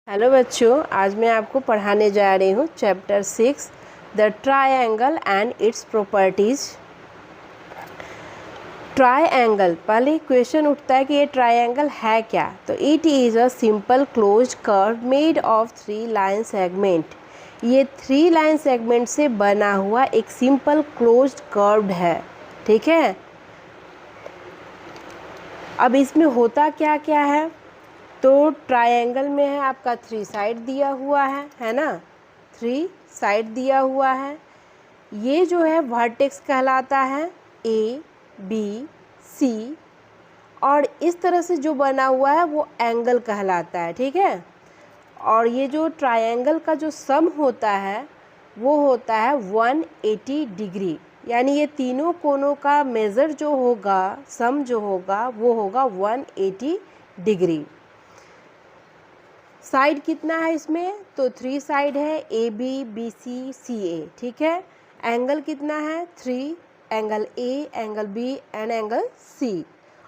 Hello बच्चों, आज मैं आपको पढ़ाने जा रही हूँ chapter 6 the triangle and it's properties. Triangle, पहले क्वेश्चन उठता है कि ये ट्रायंगल है क्या। तो it is a simple closed curve made of 3 line segment. ये 3 लाइन सेगमेंट से बना हुआ एक सिंपल क्लोज्ड कर्व है, ठीक है। अब इसमें होता क्या क्या है, तो ट्रायंगल में है आपका 3 साइड दिया हुआ है ना, 3 साइड दिया हुआ है। ये जो है वर्टेक्स कहलाता है ए बी सी, और इस तरह से जो बना हुआ है वो एंगल कहलाता है, ठीक है। और ये जो ट्रायंगल का जो सम होता है वो होता है 180 डिग्री, यानी ये तीनों कोनों का मेज़र जो होगा, सम जो होगा वो होगा 180 डिग्री। साइड कितना है इसमें, तो 3 साइड है, ए बी बी सी सी ए, ठीक है। एंगल कितना है, 3, angle A, angle B and angle C.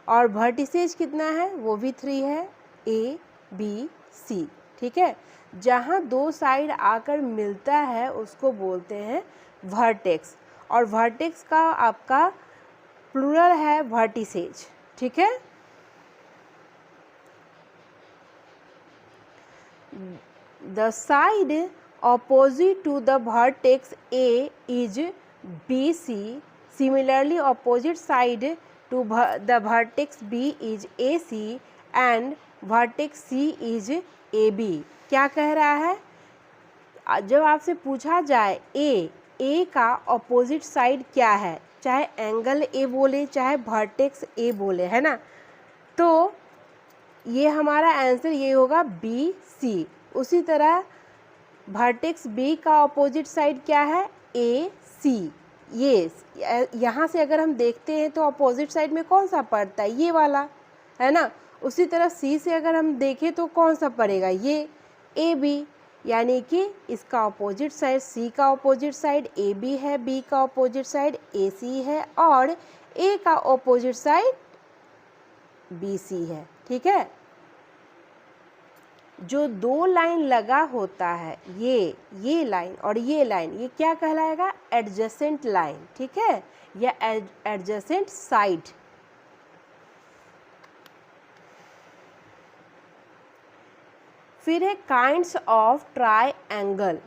और वर्टिसेज कितना है, वो भी 3 है, ए बी सी, ठीक है। जहाँ 2 साइड आकर मिलता है उसको बोलते हैं वर्टेक्स, और वर्टेक्स का आपका प्लूरल है वर्टिसेज, ठीक है। The side opposite to the vertex A is BC. Similarly, opposite side to the vertex B is AC and vertex C is AB. क्या कह रहा है, जब आपसे पूछा जाए ए का ऑपोजिट साइड क्या है, चाहे एंगल ए बोले चाहे वर्टेक्स ए बोले, है ना, तो ये हमारा आंसर ये होगा बी सी। उसी तरह वर्टेक्स बी का ऑपोजिट साइड क्या है, ए सी। ये यहाँ से अगर हम देखते हैं तो ऑपोजिट साइड में कौन सा पड़ता है, ये वाला, है ना। उसी तरह सी से अगर हम देखें तो कौन सा पड़ेगा, ये ए बी, यानी कि इसका ऑपोजिट साइड, सी का ऑपोजिट साइड ए बी है, बी का ऑपोजिट साइड ए सी है, और ए का ऑपोजिट साइड बी सी है, ठीक है। जो 2 लाइन लगा होता है, ये लाइन और ये लाइन, ये क्या कहलाएगा, एडजेसेंट लाइन, ठीक है, या एडजेसेंट साइड। फिर है काइंड्स ऑफ ट्रायंगल,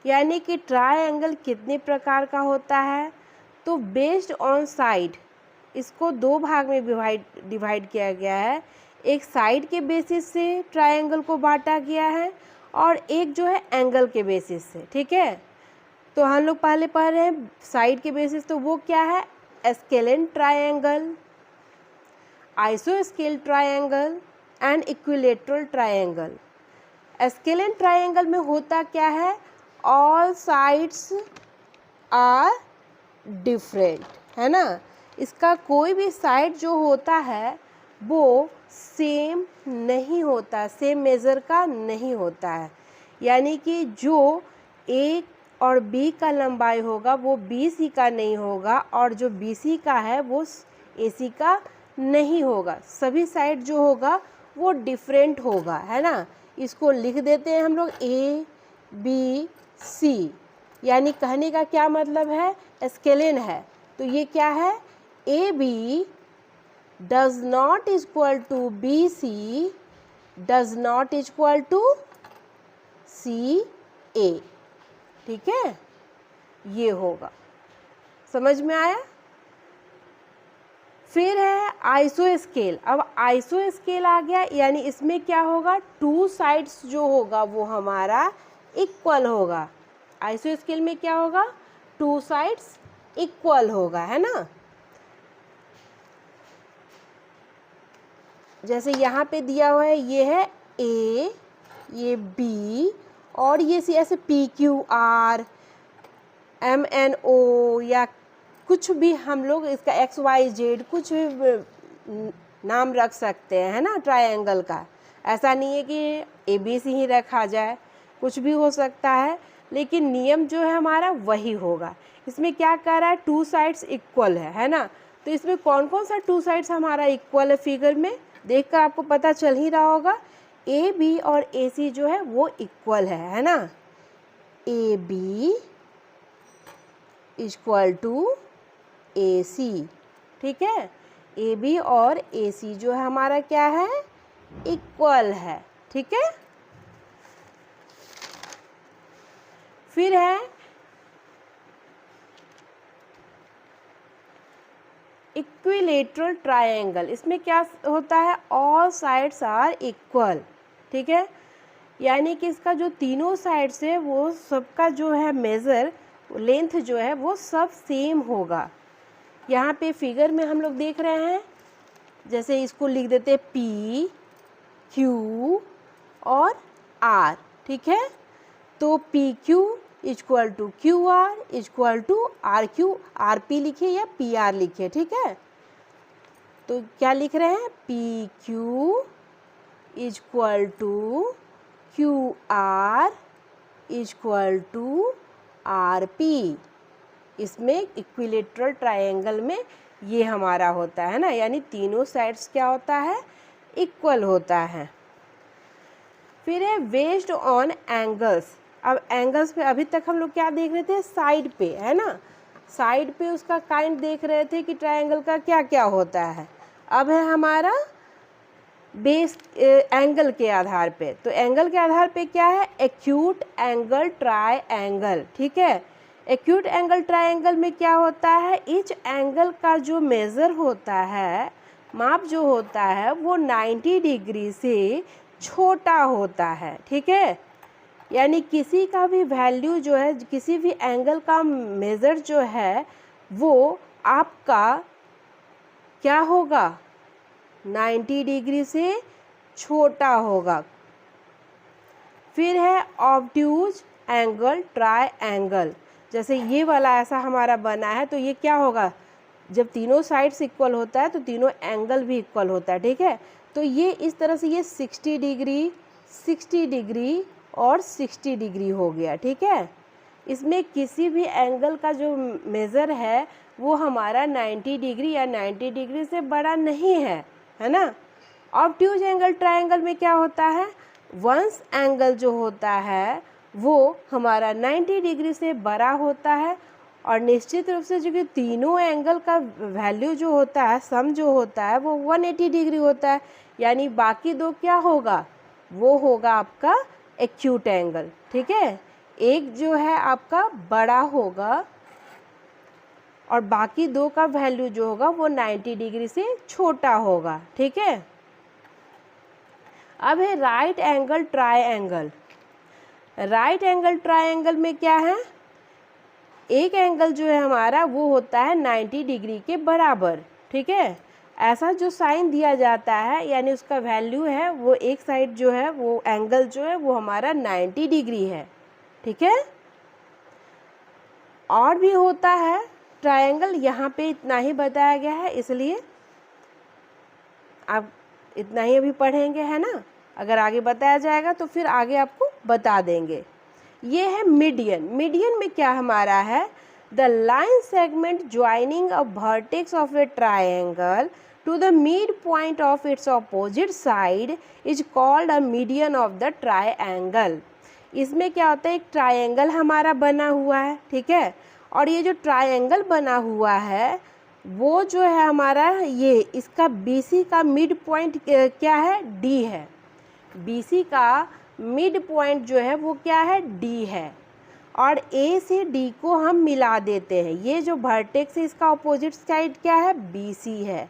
यानी कि ट्रायंगल कितने प्रकार का होता है। तो बेस्ड ऑन साइड, इसको 2 भाग में डिवाइड किया गया है। एक साइड के बेसिस से ट्रायंगल को बांटा गया है, और एक जो है एंगल के बेसिस से, ठीक है। तो हम लोग पहले पढ़ रहे हैं साइड के बेसिस, तो वो क्या है, स्केलेन ट्रायंगल, आइसोस्केल triangle and equilateral triangle. Scalene triangle में होता क्या है, ऑल साइड्स आर डिफरेंट, है ना। इसका कोई भी साइड जो होता है वो सेम नहीं होता, सेम मेज़र का नहीं होता है। यानी कि जो ए और बी का लंबाई होगा वो बी सी का नहीं होगा, और जो बी सी का है वो ए सी का नहीं होगा। सभी साइड जो होगा वो डिफरेंट होगा, है ना। इसको लिख देते हैं हम लोग ए बी सी, यानी कहने का क्या मतलब है, स्केलेन है। तो ये क्या है, A B does not equal to BC does not equal to CA, ठीक है, ये होगा, समझ में आया। फिर है आइसोस्केल। अब आइसोस्केल आ गया, यानी इसमें क्या होगा, 2 साइड्स जो होगा वो हमारा इक्वल होगा। आइसोस्केल में क्या होगा, 2 साइड्स इक्वल होगा, है ना। जैसे यहाँ पे दिया हुआ है, ये है ए, ये बी, और ये सी, ऐसे P Q R M N O, या कुछ भी हम लोग इसका एक्स वाई जेड कुछ भी नाम रख सकते हैं, है ना, ट्रायंगल का। ऐसा नहीं है कि ए बी सी ही रखा जाए, कुछ भी हो सकता है, लेकिन नियम जो है हमारा वही होगा। इसमें क्या कह रहा है, 2 साइड्स इक्वल है ना। तो इसमें कौन कौन सा 2 साइड्स हमारा इक्वल है, फिगर में देखकर आपको पता चल ही रहा होगा। ए बी और ए सी जो है वो इक्वल है ना, ए बी इक्वल टू ए सी, ठीक है। ए बी और ए सी जो है हमारा क्या है, इक्वल है, ठीक है। फिर है इक्विलेटरल ट्रायंगल। इसमें क्या होता है, ऑल साइड्स आर इक्वल, ठीक है, यानी कि इसका जो तीनों साइड्स है वो सबका जो है मेज़र लेंथ जो है वो सब सेम होगा। यहाँ पे फिगर में हम लोग देख रहे हैं, जैसे इसको लिख देते हैं पी क्यू और आर, ठीक है। तो P Q equal to Q R equal to R Q, R P लिखे या पी आर लिखे, ठीक है। तो क्या लिख रहे हैं, P Q equal to Q R equal to R P. इसमें इक्विलेटरल ट्रायंगल में ये हमारा होता है ना, यानी तीनों साइड्स क्या होता है, इक्वल होता है। फिर है बेस्ड ऑन एंगल्स। अब एंगल्स पे अभी तक हम लोग क्या देख रहे थे, साइड पे, है ना, साइड पे उसका काइंड देख रहे थे कि ट्रायंगल का क्या क्या होता है। अब है हमारा बेस एंगल के आधार पे। तो एंगल के आधार पे क्या है, एक्यूट एंगल ट्राई एंगल, ठीक है। एक्यूट एंगल ट्रायंगल में क्या होता है, ईच एंगल का जो मेज़र होता है, माप जो होता है वो 90 डिग्री से छोटा होता है, ठीक है। यानी किसी का भी वैल्यू जो है, किसी भी एंगल का मेज़र जो है वो आपका क्या होगा, 90 डिग्री से छोटा होगा। फिर है ऑब्ट्यूज एंगल ट्राई एंगल। जैसे ये वाला ऐसा हमारा बना है, तो ये क्या होगा, जब तीनों साइड्स इक्वल होता है तो तीनों एंगल भी इक्वल होता है, ठीक है। तो ये इस तरह से ये 60 डिग्री 60 डिग्री और 60 डिग्री हो गया, ठीक है। इसमें किसी भी एंगल का जो मेज़र है वो हमारा 90 डिग्री या 90 डिग्री से बड़ा नहीं है ना। ऑब्ट्यूज एंगल ट्रायंगल में क्या होता है, वंस एंगल जो होता है वो हमारा 90 डिग्री से बड़ा होता है, और निश्चित रूप से जो कि तीनों एंगल का वैल्यू जो होता है, सम जो होता है वो 180 डिग्री होता है, यानी बाकी दो क्या होगा, वो होगा आपका एक्यूट एंगल, ठीक है। एक जो है आपका बड़ा होगा और बाकी दो का वैल्यू जो होगा वो 90 डिग्री से छोटा होगा, ठीक है। अब है right angle try angle. Right angle triangle में क्या है, एक एंगल जो है हमारा वो होता है 90 डिग्री के बराबर, ठीक है। ऐसा जो साइन दिया जाता है, यानी उसका वैल्यू है वो एक साइड जो है वो एंगल जो है वो हमारा 90 डिग्री है, ठीक है। और भी होता है ट्रायंगल, यहाँ पे इतना ही बताया गया है, इसलिए आप इतना ही अभी पढ़ेंगे, है ना। अगर आगे बताया जाएगा तो फिर आगे आपको बता देंगे। ये है मीडियन। मीडियन में क्या हमारा है, the line segment joining a vertex of a triangle to the mid point of its opposite side is called a median of the triangle. इसमें क्या होता है, एक ट्रायंगल हमारा बना हुआ है, ठीक है, और ये जो ट्रायंगल बना हुआ है वो जो है हमारा, ये इसका BC का मिड पॉइंट क्या है, D है। BC का मिड पॉइंट जो है वो क्या है, D है, और A से D को हम मिला देते हैं। ये जो वर्टेक्स है इसका अपोजिट साइड क्या है, BC है,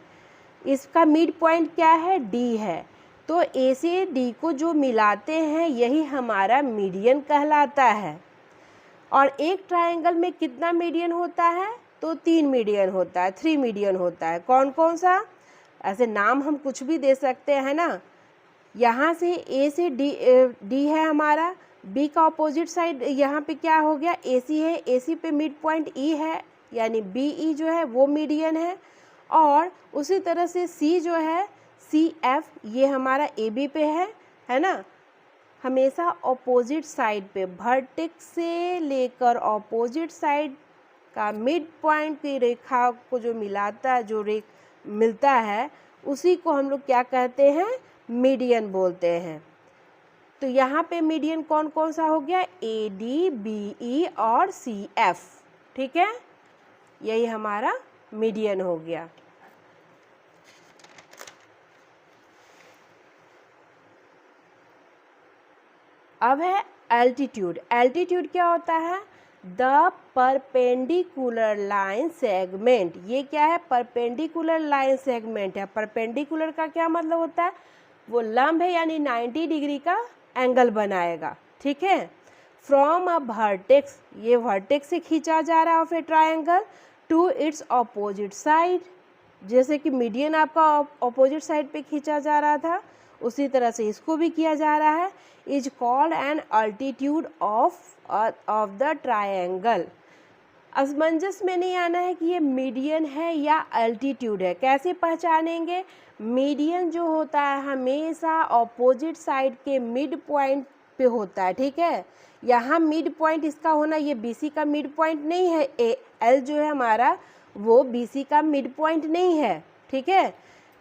इसका मिड पॉइंट क्या है, D है। तो A से D को जो मिलाते हैं यही हमारा मीडियन कहलाता है। और एक ट्रायंगल में कितना मीडियन होता है, तो 3 मीडियन होता है, 3 मीडियन होता है। कौन कौन सा, ऐसे नाम हम कुछ भी दे सकते हैं ना। यहाँ से A से D है हमारा, B का अपोजिट साइड यहाँ पे क्या हो गया, AC है, AC पे मिड पॉइंट E है, यानी BE जो है वो मीडियन है। और उसी तरह से C जो है, CF ये हमारा AB पे है ना। हमेशा ऑपोजिट साइड पे वर्टेक्स से लेकर ऑपोजिट साइड का मिड पॉइंट की रेखा को जो मिलाता है, जो मिलता है, उसी को हम लोग क्या कहते हैं, मीडियन बोलते हैं। तो यहाँ पे मीडियन कौन कौन सा हो गया, ए डी बी ई और सी एफ, ठीक है, यही हमारा मीडियन हो गया। अब है एल्टीट्यूड। एल्टीट्यूड क्या होता है, द परपेंडिकुलर लाइन सेगमेंट। ये क्या है, परपेंडिकुलर लाइन सेगमेंट है। परपेंडिकुलर का क्या मतलब होता है, वो लंब है यानी 90 डिग्री का एंगल बनाएगा, ठीक है। फ्रॉम अ वर्टेक्स, ये वर्टेक्स से खींचा जा रहा है of a triangle, to its opposite side, जैसे कि मीडियन आपका ऑपोजिट साइड पे खींचा जा रहा था, उसी तरह से इसको भी किया जा रहा है। Is called an altitude of the triangle. असमंजस में नहीं आना है कि ये मीडियन है या अल्टीट्यूड है। कैसे पहचानेंगे, मीडियन जो होता है हमेशा ऑपोजिट साइड के मिड पॉइंट पे होता है, ठीक है। यहाँ मिड पॉइंट इसका होना, ये बीसी का मिड पॉइंट नहीं है, एल जो है हमारा वो बीसी का मिड पॉइंट नहीं है, ठीक है।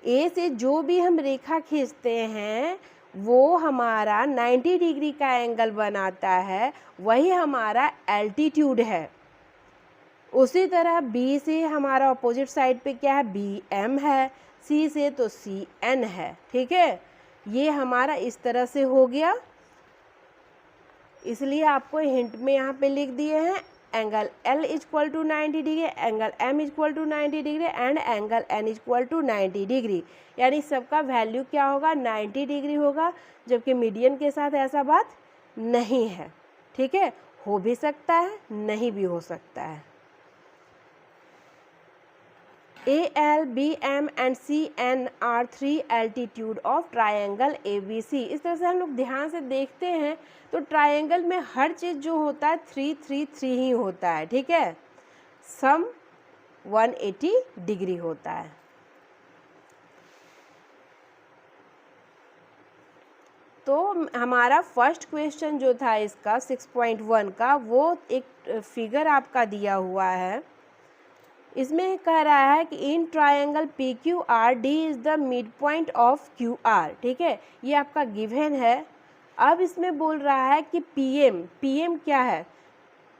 ए से जो भी हम रेखा खींचते हैं वो हमारा 90 डिग्री का एंगल बनाता है, वही हमारा एल्टीट्यूड है। उसी तरह बी से हमारा अपोजिट साइड पे क्या है, बी एम है, सी से तो सी एन है, ठीक है। ये हमारा इस तरह से हो गया, इसलिए आपको हिंट में यहाँ पे लिख दिए हैं angle L equal to 90 degree, angle M equal to 90 degree and angle N equal to 90 degree, यानी सबका वैल्यू क्या होगा, 90 डिग्री होगा, जबकि मीडियन के साथ ऐसा बात नहीं है, ठीक है। हो भी सकता है, नहीं भी हो सकता है। AL, BM and CN are 3 altitude of triangle ABC। इस तरह से हम लोग ध्यान से देखते हैं तो ट्रायंगल में हर चीज़ जो होता है 3 3 3 ही होता है, ठीक है। सम 180 डिग्री होता है। तो हमारा फर्स्ट क्वेश्चन जो था इसका 6.1 का, वो एक फिगर आपका दिया हुआ है। इसमें कह रहा है कि in triangle P Q R D is the mid point of Q are, ठीक है, ये आपका गिवन है। अब इसमें बोल रहा है कि पीएम क्या है,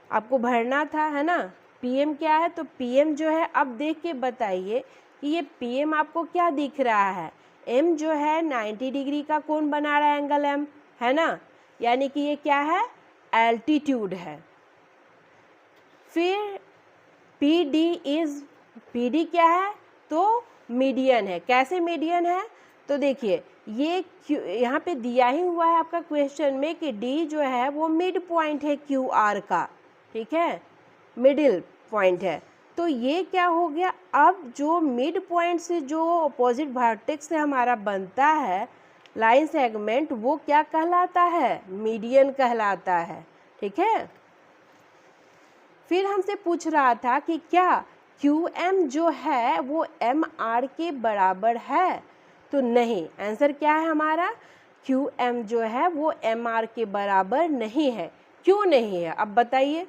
आपको भरना था, है ना। पीएम क्या है, तो पीएम जो है, अब देख के बताइए कि ये पीएम आपको क्या दिख रहा है। एम जो है 90 डिग्री का कौन बना रहा है, एंगल एम, है ना, यानी कि ये क्या है, एल्टीट्यूड है। फिर पी डी क्या है, तो मीडियन है। कैसे मीडियन है, तो देखिए ये यहाँ पे दिया ही हुआ है आपका क्वेश्चन में कि डी जो है वो मिड पॉइंट है क्यू आर का, ठीक है, मिडिल पॉइंट है। तो ये क्या हो गया, अब जो मिड पॉइंट से जो अपोजिट वर्टेक्स से हमारा बनता है लाइन सेगमेंट, वो क्या कहलाता है, मीडियन कहलाता है, ठीक है। फिर हमसे पूछ रहा था कि क्या क्यू एम जो है वो एम आर के बराबर है, तो नहीं। आंसर क्या है हमारा, क्यू एम जो है वो एम आर के बराबर नहीं है। क्यों नहीं है, अब बताइए।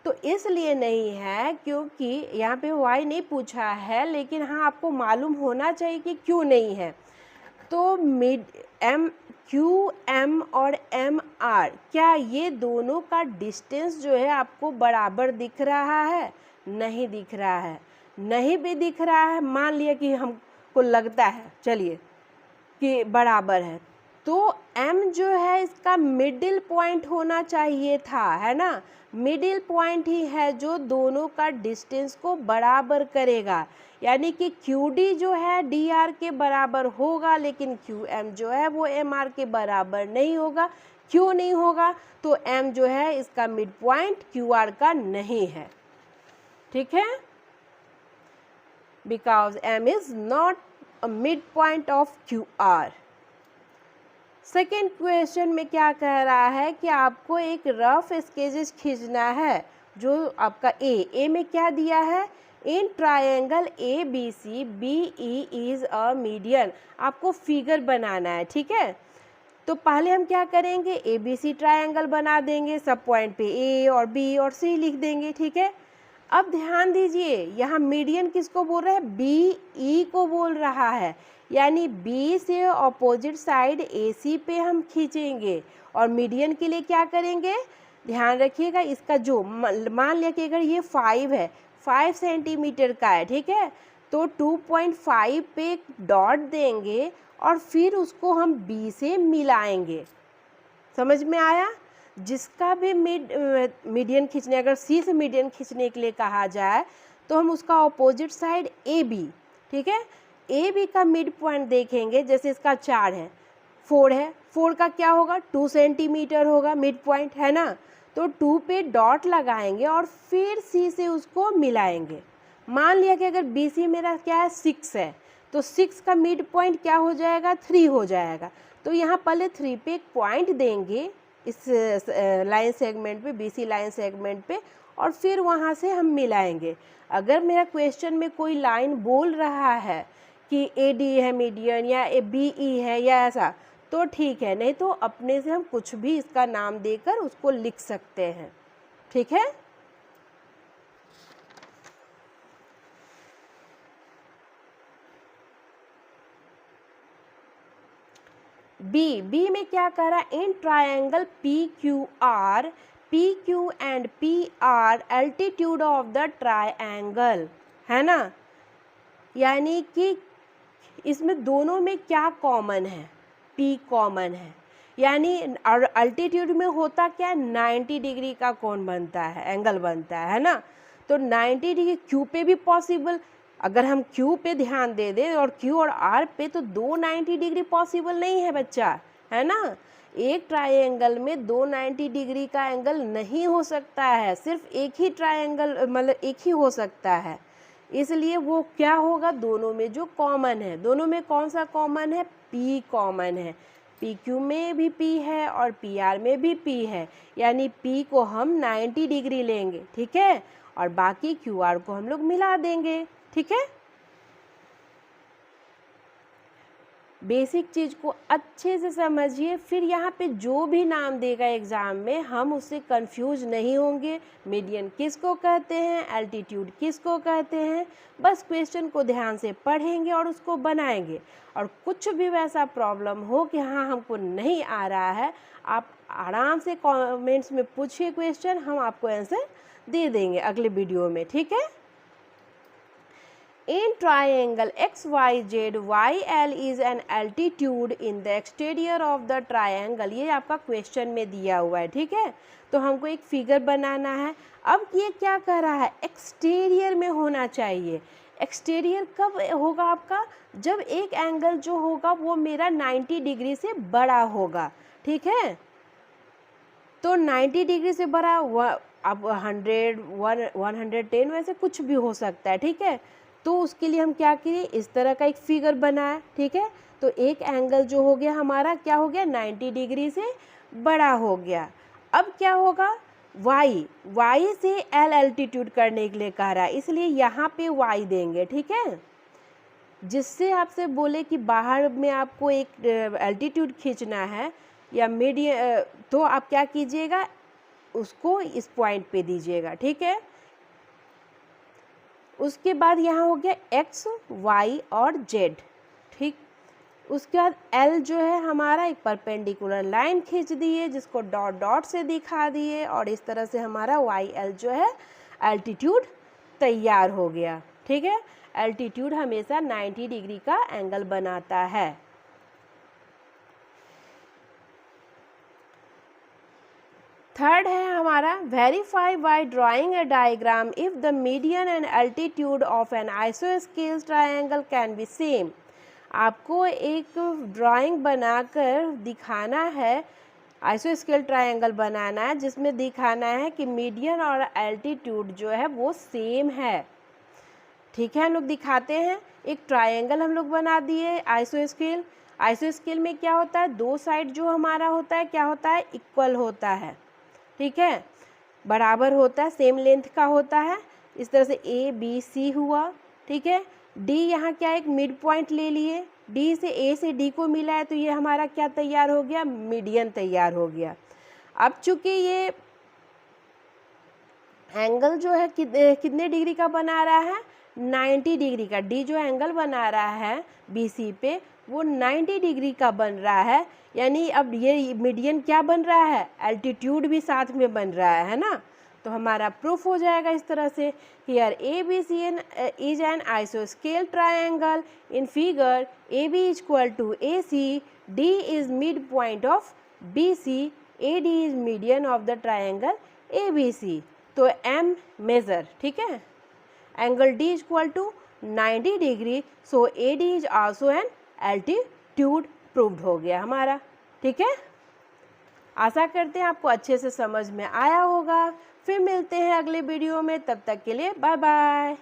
तो इसलिए नहीं है क्योंकि यहाँ पे वाई नहीं पूछा है, लेकिन हाँ आपको मालूम होना चाहिए कि क्यों नहीं है। तो क्यू एम और एम आर, क्या ये दोनों का डिस्टेंस जो है आपको बराबर दिख रहा है, नहीं दिख रहा है। नहीं भी दिख रहा है, मान लिया कि हमको लगता है, चलिए, कि बराबर है, तो एम जो है इसका मिडिल पॉइंट होना चाहिए था, है ना। मिडिल पॉइंट ही है जो दोनों का डिस्टेंस को बराबर करेगा, यानी कि क्यू डी जो है डी आर के बराबर होगा, लेकिन क्यू एम जो है वो एम आर के बराबर नहीं होगा। क्यों नहीं होगा, तो एम जो है इसका मिड पॉइंट क्यू आर का नहीं है, ठीक है, because M is not a mid point of Q R. Second question में क्या कह रहा है कि आपको एक रफ स्केचेस खींचना है, जो आपका ए में क्या दिया है, in triangle A B C B E is a median. आपको फिगर बनाना है, ठीक है। तो पहले हम क्या करेंगे, ए बी सी ट्रायंगल बना देंगे, सब पॉइंट पे ए और बी और सी लिख देंगे, ठीक है। अब ध्यान दीजिए, यहाँ मीडियन किसको बोल रहा है, बी ई को बोल रहा है, यानी बी से अपोजिट साइड ए सी पे हम खींचेंगे और मीडियन के लिए क्या करेंगे, ध्यान रखिएगा इसका जो मान लिया कि अगर ये 5 है, 5 सेंटीमीटर का है, ठीक है, तो 2.5 पे डॉट देंगे और फिर उसको हम बी से मिलाएंगे। समझ में आया? जिसका भी मीडियन खींचने, अगर सी से मीडियन खींचने के लिए कहा जाए तो हम उसका ऑपोजिट साइड ए बी, ठीक है, ए बी का मिड पॉइंट देखेंगे, जैसे इसका 4 है, 4 है, 4 का क्या होगा, 2 सेंटीमीटर होगा मिड पॉइंट, है ना, तो 2 पे डॉट लगाएंगे और फिर सी से उसको मिलाएंगे। मान लिया कि अगर बी सी मेरा क्या है, 6 है, तो 6 का मिड पॉइंट क्या हो जाएगा, 3 हो जाएगा। तो यहाँ पहले 3 पे एक पॉइंट देंगे इस लाइन सेगमेंट पे, बीसी लाइन सेगमेंट पे, और फिर वहाँ से हम मिलाएंगे। अगर मेरा क्वेश्चन में कोई लाइन बोल रहा है कि ए डी है मीडियन या ए बी ई है या ऐसा, तो ठीक है, नहीं तो अपने से हम कुछ भी इसका नाम देकर उसको लिख सकते हैं, ठीक है। बी में क्या कह रहा है, in triangle P Q and P R altitude of the triangle, है ना, यानी कि इसमें दोनों में क्या कॉमन है, पी कॉमन है, यानी अल्टीट्यूड में होता क्या, 90 डिग्री का कोण बनता है, एंगल बनता है ना, तो 90 डिग्री क्यू पे भी पॉसिबल, अगर हम क्यू पे ध्यान दे दें और क्यू और आर पे, तो 290 डिग्री पॉसिबल नहीं है बच्चा, है ना, एक ट्रायंगल में 290 डिग्री का एंगल नहीं हो सकता है, सिर्फ एक ही ट्रायंगल मतलब एक ही हो सकता है, इसलिए वो क्या होगा, दोनों में जो कॉमन है, दोनों में कौन सा कॉमन है, पी कॉमन है, पी क्यू में भी पी है और पी आर में भी पी है, यानी पी को हम 90 डिग्री लेंगे, ठीक है, और बाकी क्यू आर को हम लोग मिला देंगे, ठीक है। बेसिक चीज को अच्छे से समझिए, फिर यहाँ पे जो भी नाम देगा एग्जाम में हम उससे कंफ्यूज नहीं होंगे, मीडियन किसको कहते हैं, एल्टीट्यूड किसको कहते हैं, बस क्वेश्चन को ध्यान से पढ़ेंगे और उसको बनाएंगे, और कुछ भी वैसा प्रॉब्लम हो कि हाँ हमको नहीं आ रहा है, आप आराम से कमेंट्स में पूछिए क्वेश्चन, हम आपको आंसर दे देंगे अगले वीडियो में, ठीक है। In triangle XYZ, YL is an altitude in the exterior of the triangle, ये आपका क्वेश्चन में दिया हुआ है, ठीक है, तो हमको एक फिगर बनाना है। अब ये क्या कह रहा है, एक्सटीरियर में होना चाहिए, एक्सटीरियर कब होगा आपका, जब एक एंगल जो होगा वो मेरा 90 डिग्री से बड़ा होगा, ठीक है, तो 90 डिग्री से बड़ा, अब 100 110 वैसे कुछ भी हो सकता है, ठीक है, तो उसके लिए हम क्या करें, इस तरह का एक फिगर बनाए, ठीक है, तो एक एंगल जो हो गया हमारा क्या हो गया, 90 डिग्री से बड़ा हो गया। अब क्या होगा, y से l एल्टीट्यूड करने के लिए कह रहा है, इसलिए यहाँ पे y देंगे, ठीक है, जिससे आपसे बोले कि बाहर में आपको एक एल्टीट्यूड खींचना है या मीडियम, तो आप क्या कीजिएगा, उसको इस पॉइंट पे दीजिएगा, ठीक है। उसके बाद यहाँ हो गया x, y और z, ठीक, उसके बाद l जो है हमारा एक परपेंडिकुलर लाइन खींच दिए जिसको डॉट डॉट से दिखा दिए, और इस तरह से हमारा YL जो है एल्टीट्यूड तैयार हो गया, ठीक है। एल्टीट्यूड हमेशा 90 डिग्री का एंगल बनाता है। थर्ड है हमारा, verify by drawing a diagram if the median and altitude of an आइसोस्केल ट्रायंगल कैन बी सेम। आपको एक ड्राइंग बनाकर दिखाना है, आइसोस्केल ट्रायंगल बनाना है जिसमें दिखाना है कि मीडियन और एल्टीट्यूड जो है वो सेम है, ठीक है। हम लोग दिखाते हैं, एक ट्रायंगल हम लोग बना दिए आइसोस्केल। आइसोस्केल में क्या होता है, दो साइड जो हमारा होता है क्या होता है, इक्वल होता है, ठीक है, बराबर होता है, सेम लेंथ का होता है। इस तरह से ए बी सी हुआ, ठीक है, डी यहाँ क्या एक मिड पॉइंट ले लिए, डी से ए से डी को मिला है, तो ये हमारा क्या तैयार हो गया, मीडियन तैयार हो गया। अब चूंकि ये एंगल जो है कितने डिग्री का बना रहा है, 90 डिग्री का। डी जो एंगल बना रहा है BC पे वो 90 डिग्री का बन रहा है, यानी अब ये मीडियन क्या बन रहा है, एल्टीट्यूड भी साथ में बन रहा है ना। तो हमारा प्रूफ हो जाएगा इस तरह से। हियर ABC इज एन आइसोस्केल triangle in figure AB is equal to AC, D is mid point of BC, AD is median of the triangle ABC। तो M मेजर, ठीक है, angle D is equal to 90 degree, so AD is also an altitude, proved हो गया हमारा। ठीक है, आशा करते हैं आपको अच्छे से समझ में आया होगा। फिर मिलते हैं अगले वीडियो में, तब तक के लिए बाय बाय।